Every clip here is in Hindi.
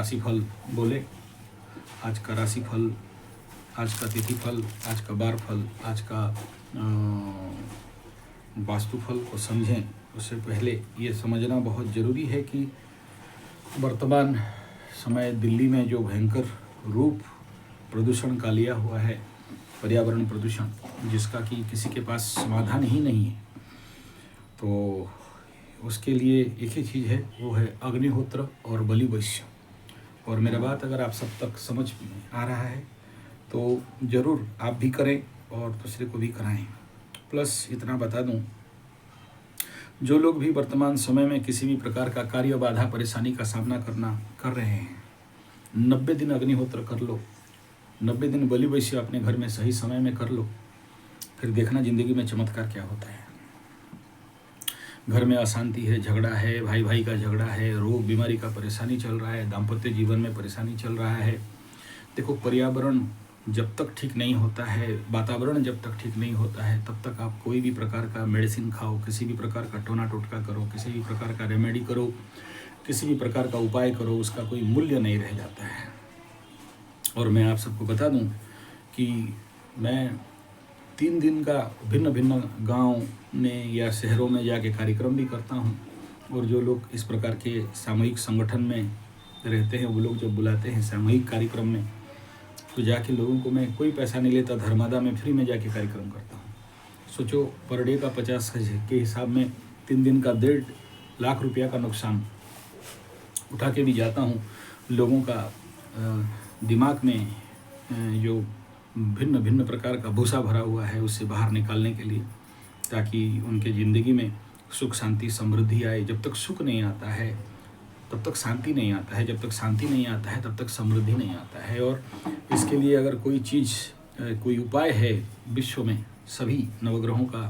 राशिफल बोले। आज का राशिफल, आज का तिथिफल, आज का बार फल, आज का वास्तुफल को समझें उससे पहले ये समझना बहुत ज़रूरी है कि वर्तमान समय दिल्ली में जो भयंकर रूप प्रदूषण का लिया हुआ है, पर्यावरण प्रदूषण, जिसका कि किसी के पास समाधान ही नहीं है, तो उसके लिए एक ही चीज़ है, वो है अग्निहोत्र और बलि वैश्य। और मेरा बात अगर आप सब तक समझ में आ रहा है तो ज़रूर आप भी करें और दूसरे को भी कराएं। प्लस इतना बता दूं, जो लोग भी वर्तमान समय में किसी भी प्रकार का कार्य बाधा परेशानी का सामना कर रहे हैं, 90 दिन अग्निहोत्र कर लो, 90 दिन बलि वैश्य अपने घर में सही समय में कर लो, फिर देखना ज़िंदगी में चमत्कार क्या होता है। घर में अशांति है, झगड़ा है, भाई भाई का झगड़ा है, रोग बीमारी का परेशानी चल रहा है, दाम्पत्य जीवन में परेशानी चल रहा है। देखो, पर्यावरण जब तक ठीक नहीं होता है, वातावरण जब तक ठीक नहीं होता है, तब तक आप कोई भी प्रकार का मेडिसिन खाओ, किसी भी प्रकार का टोना टोटका करो, किसी भी प्रकार का रेमेडी करो, किसी भी प्रकार का उपाय करो, उसका कोई मूल्य नहीं रह जाता है। और मैं आप सबको बता दूं कि मैं 3 दिन का भिन्न भिन्न गांव में या शहरों में जाके कार्यक्रम भी करता हूं। और जो लोग इस प्रकार के सामूहिक संगठन में रहते हैं, वो लोग जब बुलाते हैं सामूहिक कार्यक्रम में, तो जाके लोगों को मैं कोई पैसा नहीं लेता, धर्मादा में फ्री में जाके कार्यक्रम करता हूँ। सोचो, पर डे का 50 के हिसाब में 3 दिन का 1.5 लाख रुपया का नुकसान उठा के भी जाता हूँ। लोगों का दिमाग में जो भिन्न भिन्न प्रकार का भूसा भरा हुआ है, उससे बाहर निकालने के लिए, ताकि उनके ज़िंदगी में सुख शांति समृद्धि आए। जब तक सुख नहीं आता है तब तक शांति नहीं आता है, जब तक शांति नहीं आता है तब तक समृद्धि नहीं आता है। और इसके लिए अगर कोई चीज़, कोई उपाय है विश्व में सभी नवग्रहों का,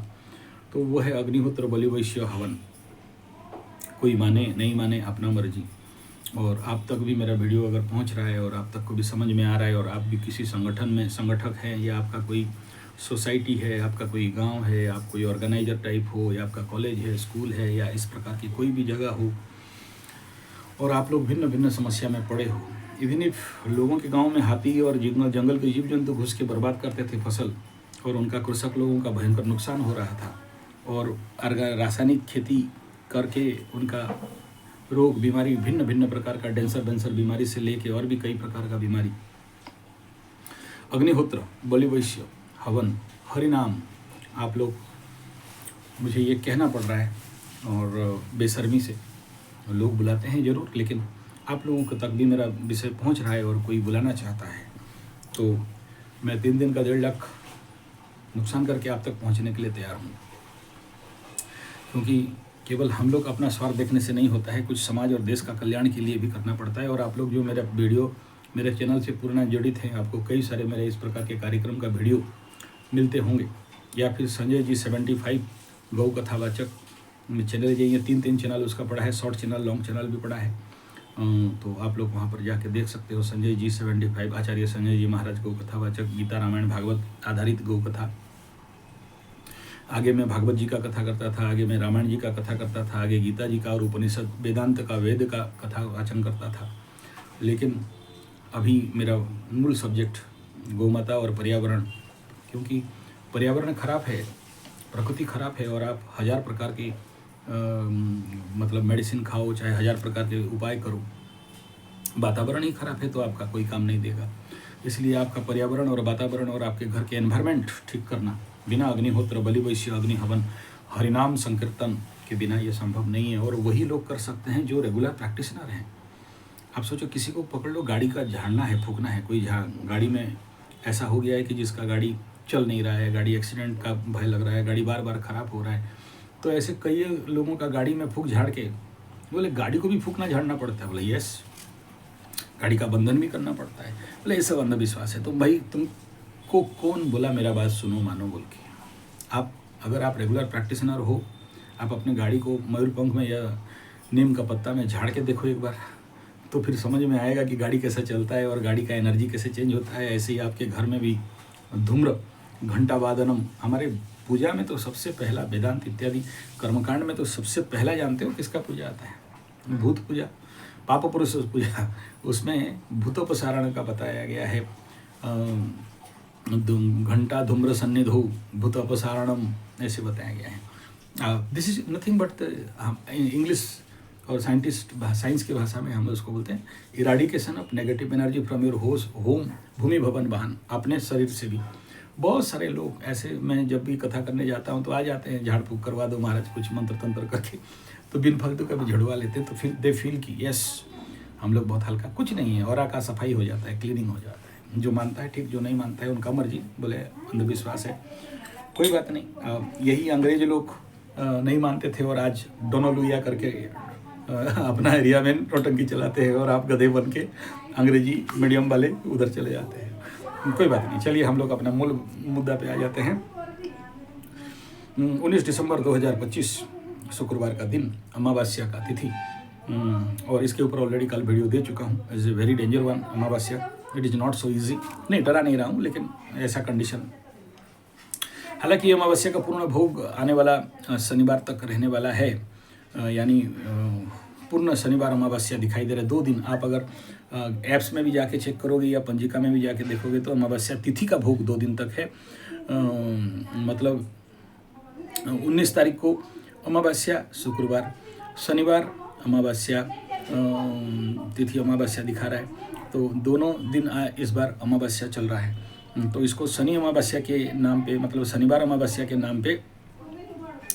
तो वो है अग्निहोत्र बलि वैश्य हवन। कोई माने नहीं माने, अपना मर्जी। और आप तक भी मेरा वीडियो अगर पहुंच रहा है और आप तक को भी समझ में आ रहा है, और आप भी किसी संगठन में संगठक हैं, या आपका कोई सोसाइटी है, आपका कोई गांव है, आप कोई ऑर्गेनाइजर टाइप हो, या आपका कॉलेज है, स्कूल है, या इस प्रकार की कोई भी जगह हो, और आप लोग भिन्न भिन्न समस्या में पड़े हो। इवन इफ लोगों के गांव में हाथी और जंगल के जीव जंतु घुस के बर्बाद करते थे फसल, और उनका कृषक लोगों का भयंकर नुकसान हो रहा था, और रासायनिक खेती करके उनका रोग बीमारी, भिन्न भिन्न प्रकार का डेंसर बीमारी से लेके और भी कई प्रकार का बीमारी, अग्निहोत्र बलि वैश्य हवन हरिनाम, आप लोग, मुझे ये कहना पड़ रहा है और बेशर्मी से लोग बुलाते हैं ज़रूर, लेकिन आप लोगों तक भी मेरा विषय पहुंच रहा है और कोई बुलाना चाहता है, तो मैं 3 दिन का 1.5 लाख नुकसान करके आप तक पहुंचने के लिए तैयार हूं। क्योंकि केवल हम लोग अपना स्वार्थ देखने से नहीं होता है, कुछ समाज और देश का कल्याण के लिए भी करना पड़ता है। और आप लोग जो मेरा वीडियो, मेरे चैनल से पूर्ण जड़ित हैं, आपको कई सारे मेरे इस प्रकार के कार्यक्रम का वीडियो मिलते होंगे, या फिर संजय जी 75 गौ कथावाचक में चैनल जाइए, 3 चैनल उसका पड़ा है, शॉर्ट चैनल, लॉन्ग चैनल भी पड़ा है, तो आप लोग वहाँ पर जाके देख सकते हो। संजय जी 75, आचार्य संजय जी महाराज गौ कथावाचक, गीता रामायण भागवत आधारित गौ कथा। आगे मैं भागवत जी का कथा करता था, आगे मैं रामायण जी का कथा करता था, आगे गीता जी का और उपनिषद वेदांत का, वेद का कथा वाचन करता था। लेकिन अभी मेरा मूल सब्जेक्ट गौमाता और पर्यावरण, क्योंकि पर्यावरण खराब है, प्रकृति खराब है, और आप 1000 प्रकार के मतलब मेडिसिन खाओ, चाहे 1000 प्रकार के उपाय करो, वातावरण ही खराब है तो आपका कोई काम नहीं देगा। इसलिए आपका पर्यावरण और वातावरण और आपके घर के एनवायरनमेंट ठीक करना बिना अग्निहोत्र बलि वैश्य अग्नि हवन हरिनाम संकीर्तन के बिना ये संभव नहीं है। और वही लोग कर सकते हैं जो रेगुलर प्रैक्टिशनर हैं। आप सोचो, किसी को पकड़ लो, गाड़ी का झाड़ना है, फूकना है, कोई गाड़ी में ऐसा हो गया है कि जिसका गाड़ी चल नहीं रहा है, गाड़ी एक्सीडेंट का भय लग रहा है, गाड़ी बार बार ख़राब हो रहा है, तो ऐसे कई लोगों का गाड़ी में फूक झाड़ के, बोले गाड़ी को भी फूकना झाड़ना पड़ता है, बोले यस, गाड़ी का बंधन भी करना पड़ता है, बोले ये सब अंधविश्वास है। तो भाई तुमको कौन बोला मेरा बात सुनो मानो बोल के? आप अगर आप रेगुलर प्रैक्टिशनर हो, आप अपने गाड़ी को मयूरपंख में या नीम का पत्ता में झाड़ के देखो एक बार, तो फिर समझ में आएगा कि गाड़ी कैसा चलता है और गाड़ी का एनर्जी कैसे चेंज होता है। ऐसे ही आपके घर में भी धूम्र घंटा वादनम, हमारे पूजा में तो सबसे पहला, वेदांत इत्यादि कर्मकांड में तो सबसे पहला जानते हो किसका पूजा आता है? भूत पूजा। पाप पुरुष पूजा, उसमें भूतोपसारण का बताया गया है। घंटा धूम्र सन्निधौ भूतोपसारणम ऐसे बताया गया है। This is nothing but English और साइंस की भाषा में हम उसको बोलते हैं eradication of negative energy from your home भूमि भवन वाहन, अपने शरीर से भी। बहुत सारे लोग ऐसे, मैं जब भी कथा करने जाता हूँ तो आ जाते हैं, झाड़ फूक करवा दो महाराज कुछ मंत्र तंत्र करके, तो बिन फालतू का भी झड़वा लेते हैं, तो फिर दे फील कि यस हम लोग बहुत हल्का, कुछ नहीं है, ऑरा का सफाई हो जाता है, क्लीनिंग हो जाता है। जो मानता है ठीक, जो नहीं मानता है उनका मर्जी, बोले अंधविश्वास है, कोई बात नहीं। यही अंग्रेज लोग नहीं मानते थे और आज दोनों लुइया करके अपना एरिया में नौटंकी चलाते हैं, और आप गधे बन के अंग्रेजी मीडियम वाले उधर चले जाते हैं। कोई बात नहीं, चलिए हम लोग अपना मूल मुद्दा पे आ जाते हैं। 19 दिसंबर 2025 शुक्रवार का दिन, अमावस्या का तिथि, और इसके ऊपर ऑलरेडी कल वीडियो दे चुका हूँ। Is a very danger one amavasya, it is not so easy. नहीं, डरा नहीं रहा हूँ, लेकिन ऐसा कंडीशन। हालांकि अमावस्या का पूर्ण भोग आने वाला शनिवार तक रहने वाला है, यानी पूर्ण शनिवार अमावस्या दिखाई दे रहा है। 2 दिन आप अगर ऐप्स में भी जाके चेक करोगे या पंजिका में भी जाके देखोगे तो अमावस्या तिथि का भोग 2 दिन तक है। मतलब 19 तारीख को अमावस्या शुक्रवार, शनिवार अमावस्या तिथि अमावस्या दिखा रहा है, तो दोनों दिन इस बार अमावस्या चल रहा है। तो इसको शनि अमावस्या के नाम पे, मतलब शनिवार अमावस्या के नाम पे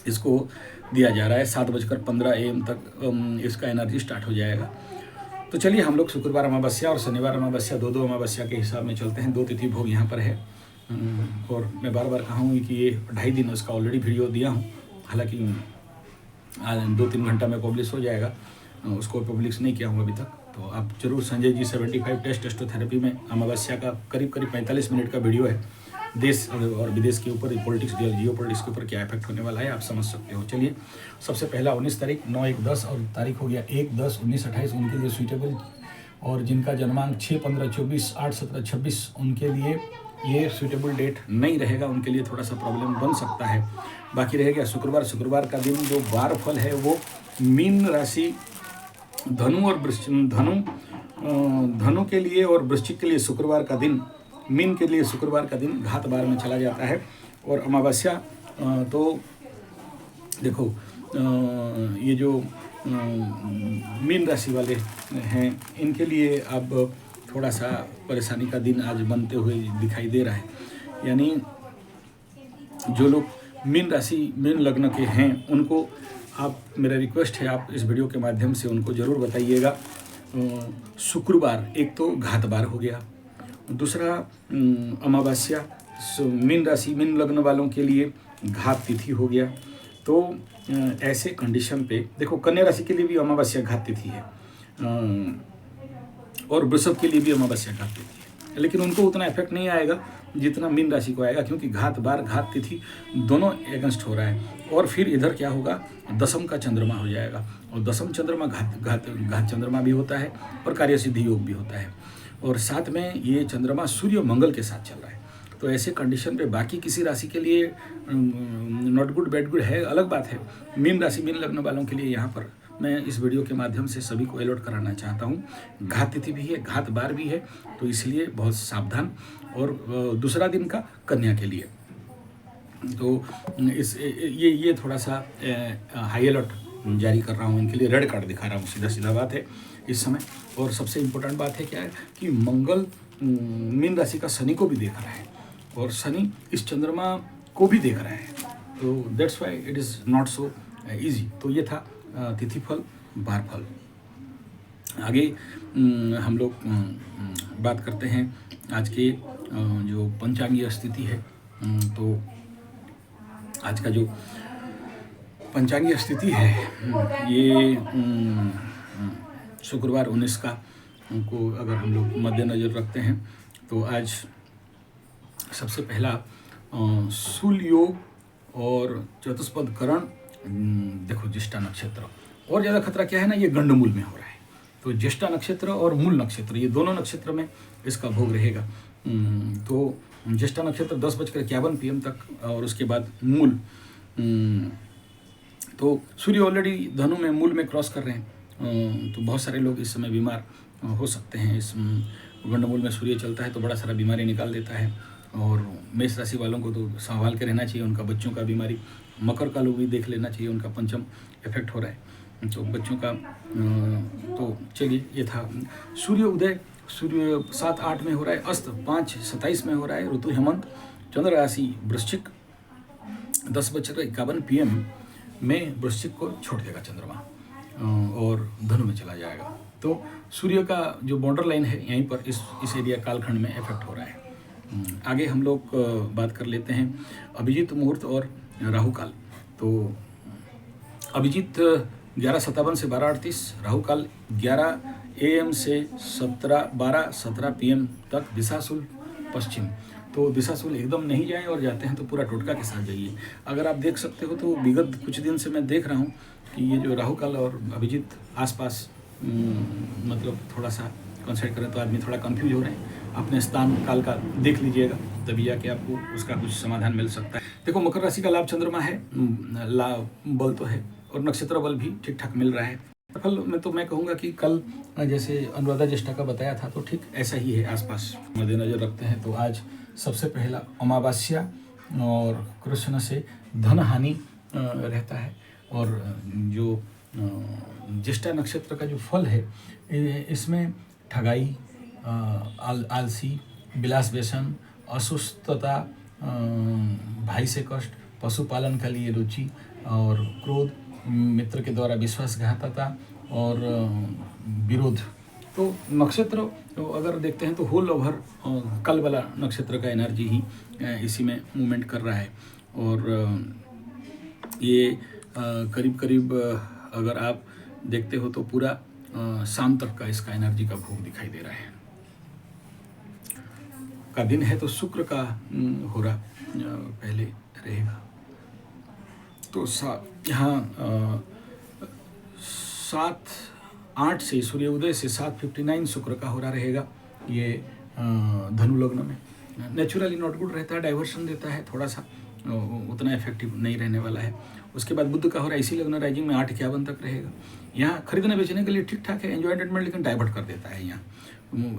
इसको दिया जा रहा है। 7:15 AM तक इसका एनर्जी स्टार्ट हो जाएगा। तो चलिए हम लोग शुक्रवार अमावस्या और शनिवार अमावस्या 2 अमावस्या के हिसाब में चलते हैं। 2 तिथि भोग यहाँ पर है, और मैं बार बार कहा हूँ कि ये 2.5 दिन उसका ऑलरेडी वीडियो दिया हूँ। हालांकि 2-3 घंटा में पब्लिश हो जाएगा, उसको पब्लिश नहीं किया हूँ अभी तक। तो आप जरूर संजय जी 75 टेस्टोथेरेपी में अमावस्या का करीब 45 मिनट का वीडियो है। देश और विदेश के ऊपर पॉलिटिक्स, जियो पॉलिटिक्स के ऊपर क्या इफेक्ट होने वाला है आप समझ सकते हो। चलिए, सबसे पहला 19 तारीख, 9, 1, 10 और तारीख हो गया 1, 10, 19, 28 उनके लिए सूटेबल, और जिनका जन्मांक 6, 15, 24, 8, 17, 26 उनके लिए ये सूटेबल डेट नहीं रहेगा, उनके लिए थोड़ा सा प्रॉब्लम बन सकता है। बाकी रह गया शुक्रवार का दिन जो वार फल है वो मीन राशि, धनु और धनु के लिए और वृश्चिक के लिए शुक्रवार का दिन, मीन के लिए शुक्रवार का दिन घात बार में चला जाता है। और अमावस्या तो देखो, ये जो मीन राशि वाले हैं इनके लिए अब थोड़ा सा परेशानी का दिन आज बनते हुए दिखाई दे रहा है। यानी जो लोग मीन राशि, मीन लग्न के हैं, उनको आप, मेरा रिक्वेस्ट है आप इस वीडियो के माध्यम से उनको ज़रूर बताइएगा। शुक्रवार एक तो घात बार हो गया, दूसरा अमावस्या मीन राशि, मीन लग्न वालों के लिए घात तिथि हो गया। तो ऐसे कंडीशन पे देखो, कन्या राशि के लिए भी अमावस्या घात तिथि है, और वृषभ के लिए भी अमावस्या घात तिथि है, लेकिन उनको उतना इफेक्ट नहीं आएगा जितना मीन राशि को आएगा, क्योंकि घात बार घात तिथि दोनों एगेंस्ट हो रहा है। और फिर इधर क्या होगा, दशम का चंद्रमा हो जाएगा, और दशम चंद्रमा घात चंद्रमा भी होता है और कार्य सिद्धि योग भी होता है, और साथ में ये चंद्रमा सूर्य मंगल के साथ चल रहा है। तो ऐसे कंडीशन पे बाकी किसी राशि के लिए नॉट गुड बैड गुड है, अलग बात है। मीन राशि, मीन लग्न वालों के लिए यहाँ पर मैं इस वीडियो के माध्यम से सभी को अलर्ट कराना चाहता हूँ। घात तिथि भी है, घात बार भी है, तो इसलिए बहुत सावधान। और दूसरा दिन का कन्या के लिए तो ये थोड़ा सा हाई अलर्ट जारी कर रहा हूँ, इनके लिए रेड कार्ड दिखा रहा हूँ, सीधा बात है इस समय। और सबसे इम्पोर्टेंट बात है क्या है कि मंगल मीन राशि का शनि को भी देख रहा है, और शनि इस चंद्रमा को भी देख रहा है, तो that's why it is not so easy. तो ये था तिथि फल, बार फल। आगे हम लोग बात करते हैं आज के जो पंचांगीय स्थिति है। तो आज का जो पंचांगीय स्थिति है ये शुक्रवार 19 का को अगर हम लोग मद्देनज़र रखते हैं तो आज सबसे पहला शूल योग और चतुष्पद करण, देखो ज्येष्ठा नक्षत्र, और ज़्यादा खतरा क्या है ना, ये गंडमूल में हो रहा है। तो ज्येष्ठा नक्षत्र और मूल नक्षत्र, ये दोनों नक्षत्र में इसका भोग रहेगा। तो ज्येष्ठा नक्षत्र 10:51 PM तक, और उसके बाद मूल। तो सूर्य ऑलरेडी धनु में, मूल में क्रॉस कर रहे हैं, तो बहुत सारे लोग इस समय बीमार हो सकते हैं। इस गंडमूल में सूर्य चलता है तो बड़ा सारा बीमारी निकाल देता है। और मेष राशि वालों को तो संभाल के रहना चाहिए, उनका बच्चों का बीमारी। मकर का लोग भी देख लेना चाहिए, उनका पंचम इफेक्ट हो रहा है तो बच्चों का। तो चलिए, ये था सूर्य उदय। सूर्य 7-8 में हो रहा है, अस्त 5:27 में हो रहा है, ऋतु हेमंत, चंद्र राशि वृश्चिक, 10:51 PM में वृश्चिक को छोड़ देगा चंद्रमा और धनु में चला जाएगा। तो सूर्य का जो बॉर्डर लाइन है यहीं पर इस एरिया कालखंड में इफेक्ट हो रहा है। आगे हम लोग बात कर लेते हैं अभिजीत मुहूर्त और राहु काल। तो अभिजीत 11:57 से 12:38, राहु काल 11 AM से 12:17 PM तक, दिशाशूल पश्चिम। तो दिशाशूल एकदम नहीं जाएं, और जाते हैं तो पूरा टोटका के साथ जाइए। अगर आप देख सकते हो तो विगत कुछ दिन से मैं देख रहा हूँ कि ये जो राहु काल और अभिजीत आसपास मतलब थोड़ा सा कंसिडर करें तो आदमी थोड़ा कंफ्यूज हो रहे हैं। अपने स्थान काल का देख लीजिएगा, तभी जाके आपको उसका कुछ समाधान मिल सकता है। देखो, मकर राशि का लाभ चंद्रमा है, लाभ बल तो है, और नक्षत्र बल भी ठीक ठाक मिल रहा है। फल में तो मैं कहूँगा कि कल जैसे अनुराधा ज्येष्ठा का बताया था तो ठीक ऐसा ही है आसपास मद्देनजर रखते हैं। तो आज सबसे पहला अमावस्या और कृष्ण से धन हानि रहता है। और जो ज्येष्ठा नक्षत्र का जो फल है इसमें ठगाई, आलसी, विलास व्यसन, असुस्थता, भाई से कष्ट, पशुपालन के लिए रुचि और क्रोध, मित्र के द्वारा विश्वासघातता और विरोध। तो नक्षत्र तो अगर देखते हैं तो होल ओवर कल वाला नक्षत्र का एनर्जी ही इसी में मूवमेंट कर रहा है। और ये करीब करीब अगर आप देखते हो तो पूरा शाम तक का इसका एनर्जी का भोग दिखाई दे रहा है। का दिन है तो शुक्र का हो रहा पहले रहेगा। तो यहाँ 7-8 से सूर्य उदय से 7:59 शुक्र का हो रहा रहेगा। ये धनु लग्न में नेचुरली नॉट गुड रहता है, डाइवर्शन देता है, थोड़ा सा उतना इफेक्टिव नहीं रहने वाला है। उसके बाद बुध का हो रहा है इसी लग्न राइजिंग में 8:51 तक रहेगा। यहाँ खरीदने बेचने के लिए ठीक ठाक है, एंजॉयमेंट, लेकिन डाइवर्ट कर देता है, यहाँ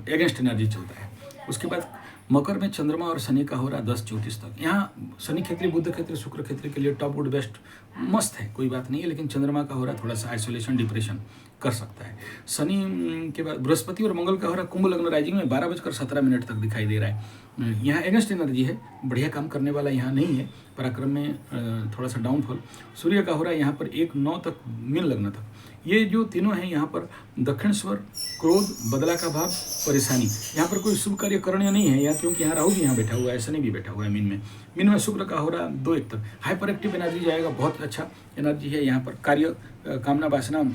एगेंस्ट एनर्जी चलता है। उसके बाद मकर में चंद्रमा और शनि का हो रहा 10:34 तक। यहाँ शनि क्षेत्रीय, बुध क्षेत्रीय, शुक्र क्षेत्रीय के लिए टॉप गुड बेस्ट मस्त है, कोई बात नहीं है। लेकिन चंद्रमा का हो रहा थोड़ा सा आइसोलेशन, डिप्रेशन कर सकता है। शनि के बाद बृहस्पति और मंगल का हो रहा कुंभ लग्न राइजिंग में 12:17 तक दिखाई दे रहा है। यहाँ एगेंस्ट एनर्जी है, बढ़िया काम करने वाला यहाँ नहीं है, पराक्रम में थोड़ा सा डाउनफॉल। सूर्य का हो रहा है यहाँ पर 1-9 तक, मीन लग्न तक। ये जो तीनों हैं यहाँ पर दक्षिण स्वर, क्रोध, बदला का भाव, परेशानी। यहाँ पर कोई शुभ कार्य करणीय नहीं है यहाँ, क्योंकि यहाँ राहु भी यहाँ बैठा हुआ है, शनि भी बैठा हुआ है मीन में शुक्र का हो रहा 2-1 तक। हाइपर एक्टिव एनर्जी जाएगा, बहुत अच्छा एनर्जी है यहाँ पर। कार्य, कामना, वासना,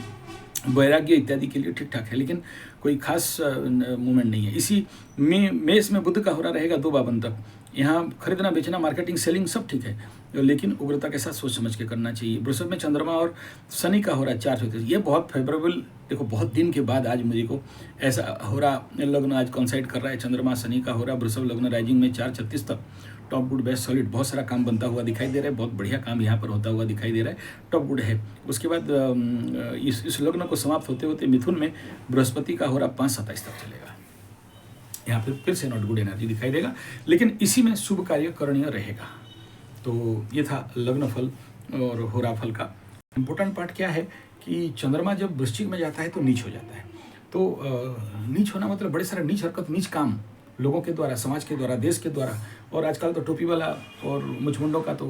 वैराग्य इत्यादि के लिए ठीक ठाक है, लेकिन कोई खास मूवमेंट नहीं है। इसी मेष में बुध का हो रहा रहेगा 2:52 तक। यहाँ खरीदना बेचना, मार्केटिंग, सेलिंग सब ठीक है, लेकिन उग्रता के साथ सोच समझ के करना चाहिए। वृषभ में चंद्रमा और शनि का हो रहा है 4:33। ये बहुत फेवरेबल, देखो बहुत दिन के बाद आज मुझे को ऐसा हो रहा लग्न आज कॉन्साइड कर रहा है। चंद्रमा शनि का हो रहा वृषभ लग्न राइजिंग में 4:36 तक। टॉप गुड बेस्ट सॉलिड, बहुत सारा काम बनता हुआ दिखाई दे रहा है, बहुत बढ़िया काम यहाँ पर होता हुआ दिखाई दे रहा है, टॉप गुड है। उसके बाद इस लग्न को समाप्त होते होते मिथुन में बृहस्पति का हो रहा 5:27 तक चलेगा। यहाँ फिर से नॉट गुड एनर्जी दिखाई देगा, लेकिन इसी में शुभ कार्य करणीय रहेगा। तो ये था लग्न फल और होरा फल का। इम्पोर्टेंट पार्ट क्या है कि चंद्रमा जब वृश्चिक में जाता है तो नीच हो जाता है। तो नीच होना मतलब बड़े सारे नीच हरकत, नीच काम लोगों के द्वारा, समाज के द्वारा, देश के द्वारा, और आजकल तो टोपी वाला और मुझमुंडों का तो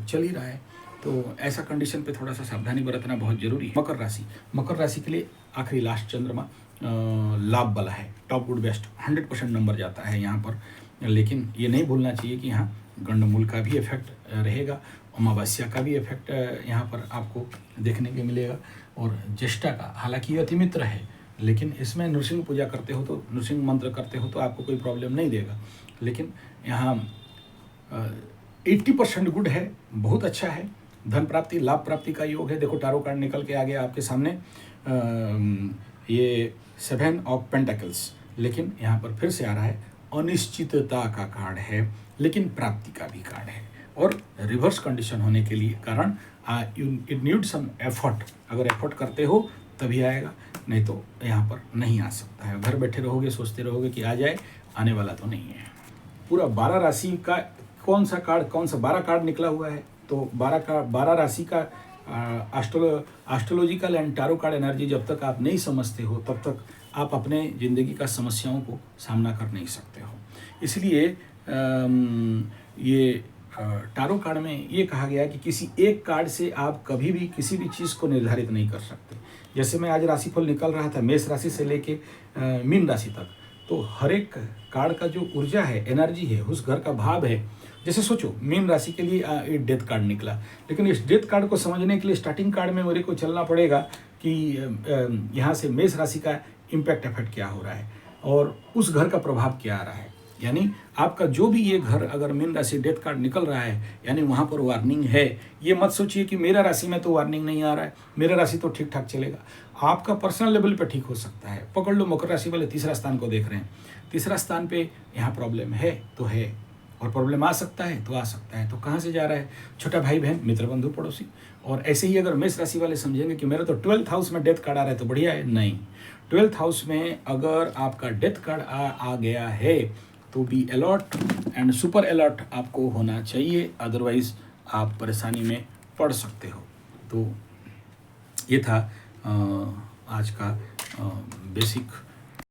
चल ही रहा है। तो ऐसा कंडीशन पे थोड़ा सा सावधानी बरतना बहुत जरूरी है। मकर राशि के लिए आखिरी लास्ट चंद्रमा लाभ वाला है, टॉप गुड बेस्ट 100% नंबर जाता है यहाँ पर। लेकिन ये नहीं भूलना चाहिए कि यहाँ गंडमूल का भी इफेक्ट रहेगा, अमावस्या का भी इफेक्ट यहाँ पर आपको देखने को मिलेगा, और ज्येष्ठा का, हालांकि ये अतिमित्र है, लेकिन इसमें नृसिंह पूजा करते हो तो, नृसिंह मंत्र करते हो तो आपको कोई प्रॉब्लम नहीं देगा। लेकिन यहाँ 80% गुड है, बहुत अच्छा है। धन प्राप्ति, लाभ प्राप्ति का योग है। देखो टारो कार्ड निकल के आ गया आपके सामने, ये 7 ऑफ पेंटाकल्स, लेकिन यहाँ पर फिर से आ रहा है अनिश्चितता का कार्ड है, लेकिन प्राप्ति का भी कार्ड है। और रिवर्स कंडीशन होने के लिए कारण इट नीड सम एफर्ट। अगर एफर्ट करते हो तभी आएगा, नहीं तो यहाँ पर नहीं आ सकता है। घर बैठे रहोगे, सोचते रहोगे कि आ जाए, आने वाला तो नहीं है। पूरा 12 राशि का कौन सा 12 कार्ड निकला हुआ है, तो 12 राशि का astrological and tarot card energy जब तक आप नहीं समझते हो तब तक आप अपने ज़िंदगी का समस्याओं को सामना कर नहीं सकते हो। इसलिए ये टैरो कार्ड में ये कहा गया है कि किसी एक कार्ड से आप कभी भी किसी भी चीज़ को निर्धारित नहीं कर सकते। जैसे मैं आज राशिफल निकल रहा था मेष राशि से लेके मीन राशि तक, तो हर एक कार्ड का जो ऊर्जा है, एनर्जी है, उस घर का भाव है। जैसे सोचो मीन राशि के लिए एक डेथ कार्ड निकला, लेकिन इस डेथ कार्ड को समझने के लिए स्टार्टिंग कार्ड में मेरे को चलना पड़ेगा कि यहाँ से मेष राशि का इम्पैक्ट इफेक्ट क्या हो रहा है और उस घर का प्रभाव क्या आ रहा है। यानी आपका जो भी ये घर अगर मीन राशि डेथ कार्ड निकल रहा है, यानी वहाँ पर वार्निंग है। ये मत सोचिए कि मेरा राशि में तो वार्निंग नहीं आ रहा है, मेरा राशि तो ठीक ठाक चलेगा। आपका पर्सनल लेवल पे ठीक हो सकता है। पकड़ लो मकर राशि वाले तीसरा स्थान को देख रहे हैं, तीसरा स्थान पे यहाँ प्रॉब्लम है तो है, और प्रॉब्लम आ सकता है तो आ सकता है। तो कहाँ से जा रहा है? छोटा भाई बहन, मित्र, बंधु, पड़ोसी। और ऐसे ही अगर मेष राशि वाले समझेंगे कि मेरा तो 12th हाउस में डेथ कार्ड आ रहा है तो बढ़िया है, नहीं। 12th हाउस में अगर आपका डेथ कार्ड आ गया है तो be alert and super alert आपको होना चाहिए, अदरवाइज आप परेशानी में पड़ सकते हो। तो ये था आज का बेसिक